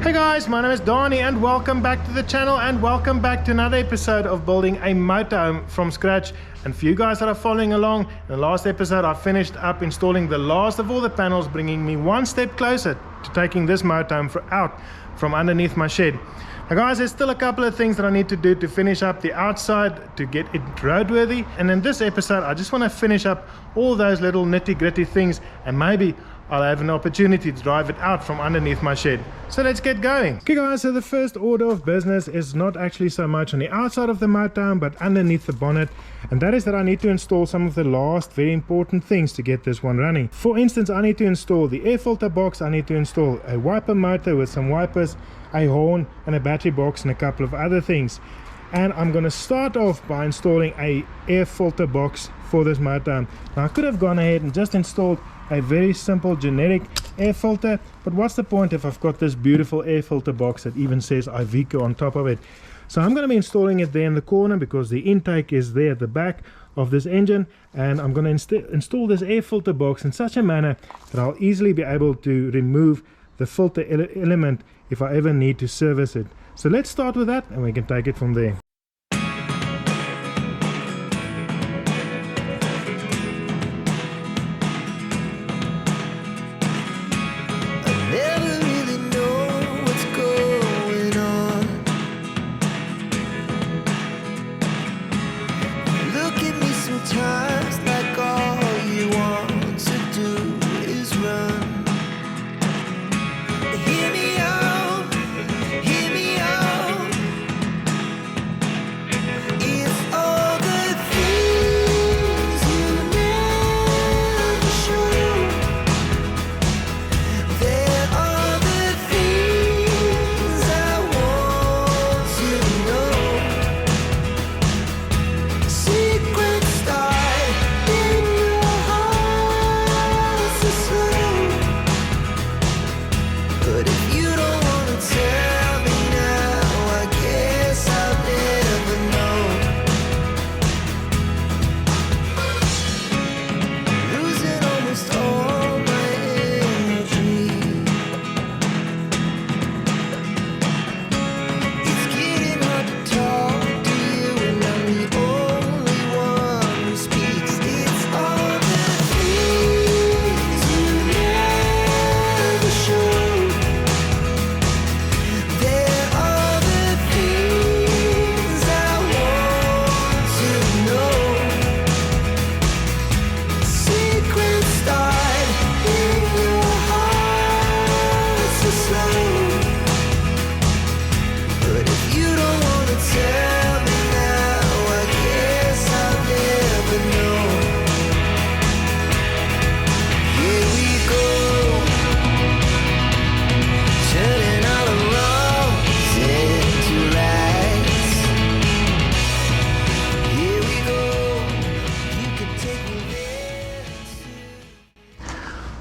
Hey guys, my name is Donnie and welcome back to the channel and welcome back to another episode of building a motorhome from scratch. And for you guys that are following along, in the last episode I finished up installing the last of all the panels, bringing me one step closer to taking this motorhome out from underneath my shed. Now guys, there's still a couple of things that I need to do to finish up the outside to get it roadworthy, and in this episode I just want to finish up all those little nitty-gritty things, and maybe I'll have an opportunity to drive it out from underneath my shed. So let's get going. Okay guys, so the first order of business is not actually so much on the outside of the motorhome but underneath the bonnet, and that is that I need to install some of the last very important things to get this one running. For instance, I need to install the air filter box, I need to install a wiper motor with some wipers, a horn and a battery box and a couple of other things. And I'm going to start off by installing a air filter box for this motorhome. Now I could have gone ahead and just installed a very simple generic air filter, but what's the point if I've got this beautiful air filter box that even says Iveco on top of it? So I'm going to be installing it there in the corner because the intake is there at the back of this engine, and I'm going to install this air filter box in such a manner that I'll easily be able to remove the filter element if I ever need to service it. So let's start with that and we can take it from there.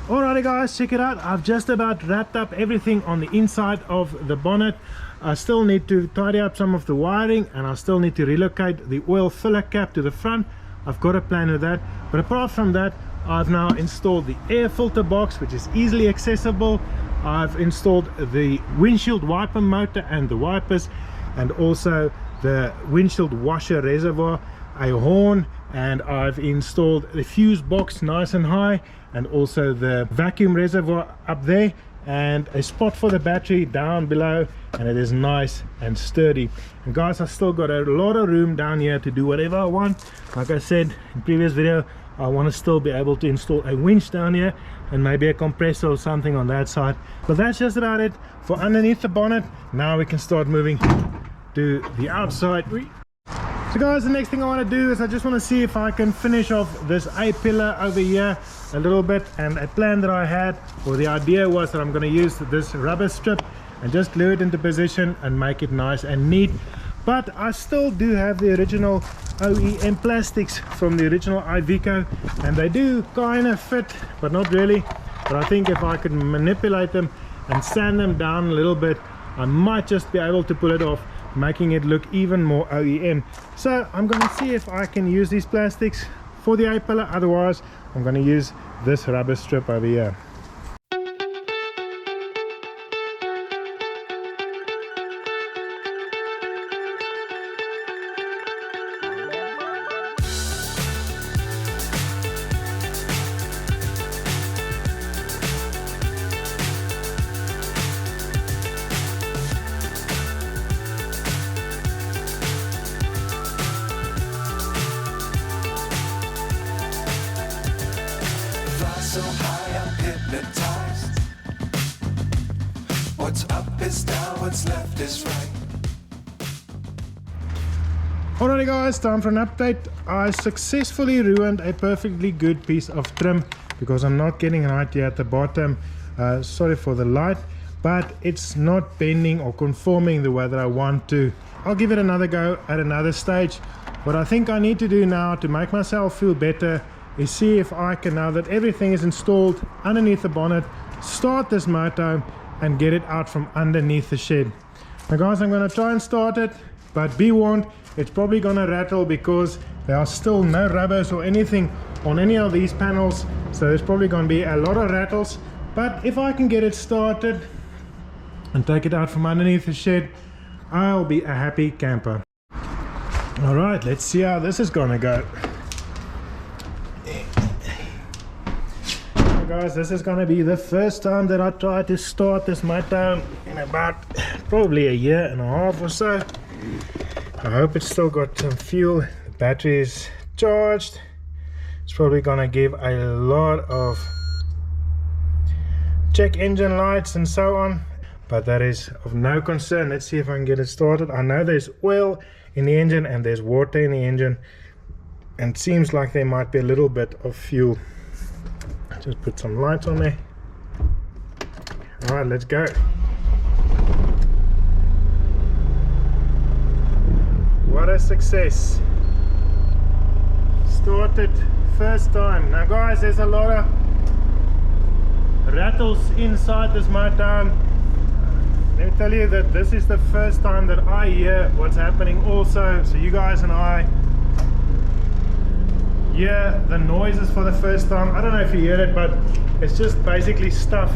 Alrighty guys, check it out. I've just about wrapped up everything on the inside of the bonnet. I still need to tidy up some of the wiring, and I still need to relocate the oil filler cap to the front. I've got a plan with that, but apart from that, I've now installed the air filter box, which is easily accessible. I've installed the windshield wiper motor and the wipers, and also the windshield washer reservoir, a horn, and I've installed the fuse box nice and high, and also the vacuum reservoir up there, and a spot for the battery down below, and it is nice and sturdy. And guys, I still got a lot of room down here to do whatever I want. Like I said in previous video, I want to still be able to install a winch down here and maybe a compressor or something on that side. But that's just about it for underneath the bonnet. Now we can start moving to the outside. So guys, the next thing I want to do is I just want to see if I can finish off this A-pillar over here a little bit. And a plan that I had, or the idea was that I'm going to use this rubber strip and just glue it into position and make it nice and neat. But I still do have the original OEM plastics from the original Iveco, and they do kind of fit, but not really. But I think if I could manipulate them and sand them down a little bit, I might just be able to pull it off, making it look even more OEM. So I'm going to see if I can use these plastics for the A-pillar. Otherwise I'm going to use this rubber strip over here. What's up is down, what's left is right. Alrighty guys, time for an update. I successfully ruined a perfectly good piece of trim because I'm not getting right here at the bottom. Sorry for the light, but it's not bending or conforming the way that I want to. I'll give it another go at another stage. What I think I need to do now to make myself feel better is see if I can, now that everything is installed underneath the bonnet, start this motorhome and get it out from underneath the shed. Now guys, I'm going to try and start it, but be warned, it's probably going to rattle because there are still no rubbers or anything on any of these panels, so there's probably going to be a lot of rattles. But if I can get it started and take it out from underneath the shed, I'll be a happy camper. Alright, let's see how this is gonna go. So guys, this is gonna be the first time that I try to start this motorhome in about probably a year and a half or so. I hope it's still got some fuel, the battery is charged. It's probably gonna give a lot of check engine lights and so on, but that is of no concern. Let's see if I can get it started. I know there's oil in the engine and there's water in the engine, and it seems like there might be a little bit of fuel. Just put some lights on there. All right, let's go. What a success. Started first time. Now guys, there's a lot of rattles inside this motorhome. Let me tell you that this is the first time that I hear what's happening also, so you guys and I hear the noises for the first time. I don't know if you hear it, but it's just basically stuff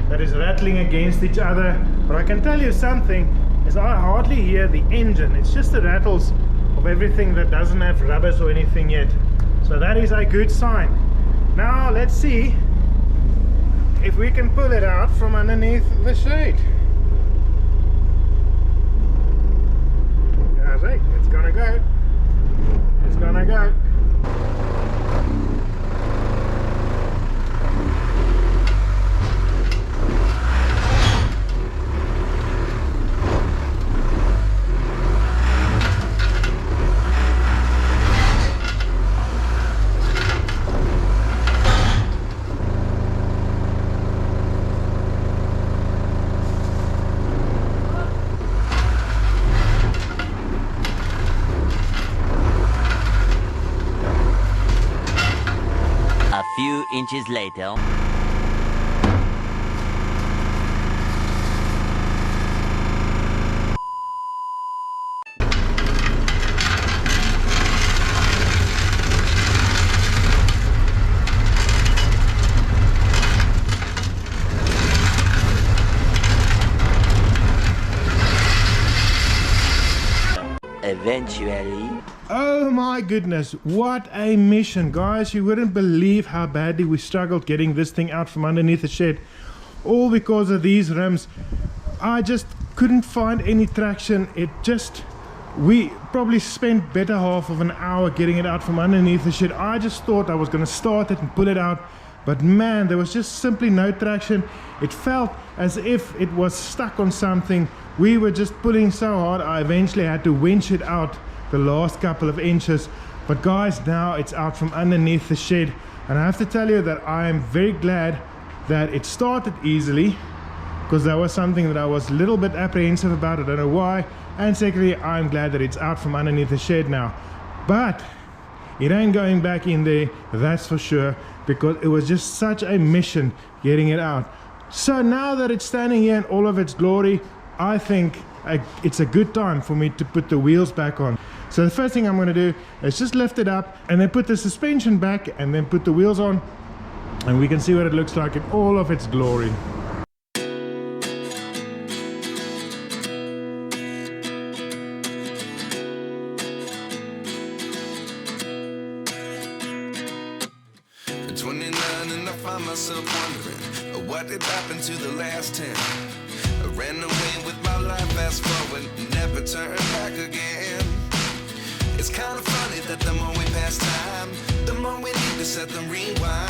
that is rattling against each other. But I can tell you something, is I hardly hear the engine. It's just the rattles of everything that doesn't have rubbers or anything yet. So that is a good sign. Now let's see if we can pull it out from underneath the shade. It's gonna go. It's gonna go. Few inches later. Eventually. Oh my goodness, what a mission, guys. You wouldn't believe how badly we struggled getting this thing out from underneath the shed, all because of these rims. I just couldn't find any traction. We probably spent better half of an hour getting it out from underneath the shed. I just thought I was going to start it and pull it out, but man, there was just simply no traction. It felt as if it was stuck on something. We were just pulling so hard, I eventually had to winch it out the last couple of inches. But guys, now it's out from underneath the shed, and I have to tell you that I am very glad that it started easily, because that was something that I was a little bit apprehensive about. I don't know why. And secondly, I'm glad that it's out from underneath the shed now. But it ain't going back in there, that's for sure, because it was just such a mission getting it out. So now that it's standing here in all of its glory, I think it's a good time for me to put the wheels back on. So the first thing I'm going to do is just lift it up and then put the suspension back and then put the wheels on, and we can see what it looks like in all of its glory. At 29 and I find myself wondering what did happen to the last 10. I ran away with my life, fast forward, never turn back again. It's kind of funny that the more we pass time, the more we need to set them rewind.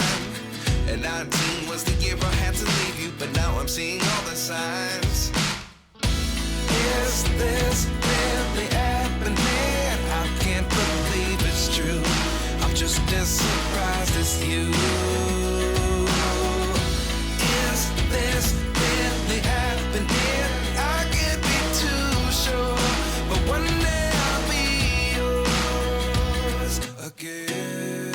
And 19 was the year I had to leave you, but now I'm seeing all the signs. Is this really happening? I can't believe it's true. I'm just as surprised as you. Is this really happening? I can't be too sure, but one day I'll be yours again.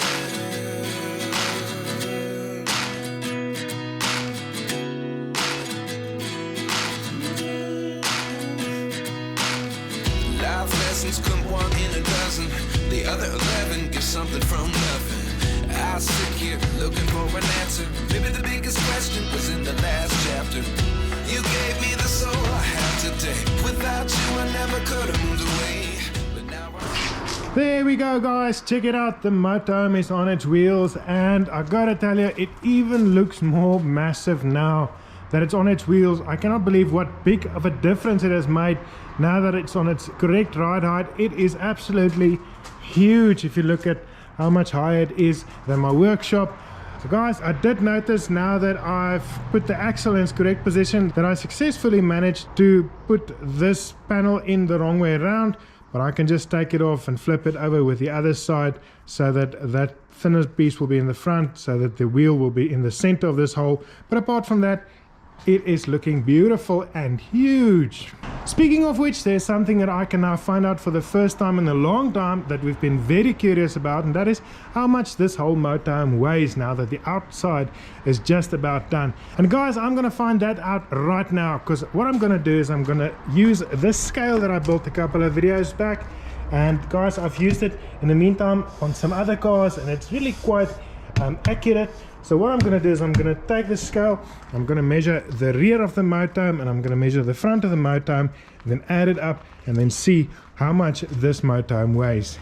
Life lessons come one in a dozen. The other 11 give something from nothing. I sit here looking for an answer. Maybe the biggest question was in the last chapter. You gave me the soul I have today. Without you I never could have moved away. But now There we go, guys, check it out. The motorhome is on its wheels, and I gotta tell you, it even looks more massive now that it's on its wheels. I cannot believe what big of a difference it has made now that it's on its correct ride height. It is absolutely huge if you look at how much higher it is than my workshop. So guys, I did notice now that I've put the axle in its correct position that I successfully managed to put this panel in the wrong way around, but I can just take it off and flip it over with the other side so that that thinner piece will be in the front, so that the wheel will be in the center of this hole. But apart from that, it is looking beautiful and huge. Speaking of which, there's something that I can now find out for the first time in a long time that we've been very curious about, and that is how much this whole motorhome weighs now that the outside is just about done. And guys, I'm gonna find that out right now, because what I'm gonna do is I'm gonna use this scale that I built a couple of videos back. And guys, I've used it in the meantime on some other cars, and it's really quite accurate. So what I'm going to do is I'm going to take the scale, I'm going to measure the rear of the motorhome, and I'm going to measure the front of the motorhome, and then add it up and then see how much this motorhome weighs.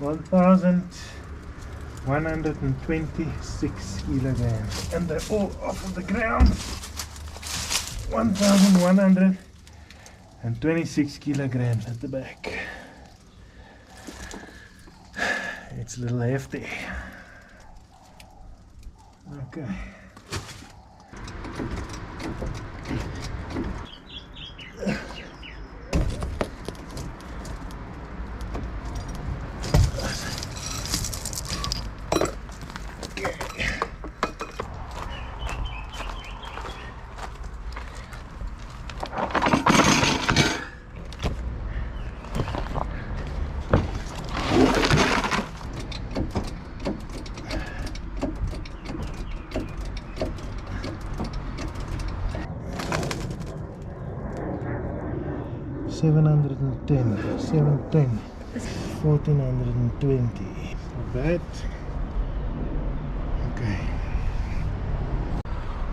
$1,126 kilograms, and they're all off of the ground. 1,126 kilograms at the back. It's a little hefty. Okay. $710, 710, 1,420. Not bad. Okay.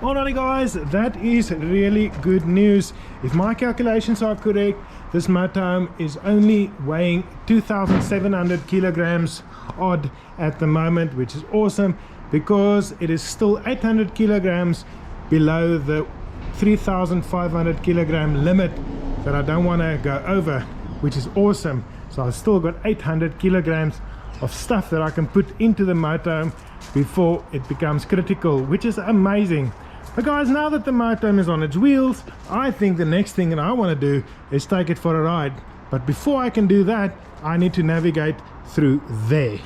Alrighty guys, that is really good news. If my calculations are correct, this motorhome is only weighing 2,700 kilograms odd at the moment, which is awesome because it is still 800 kilograms below the 3,500 kilogram limit that I don't want to go over, which is awesome. So I've still got 800 kilograms of stuff that I can put into the motorhome before it becomes critical, which is amazing. But guys, now that the motorhome is on its wheels, I think the next thing that I want to do is take it for a ride. But before I can do that, I need to navigate through there.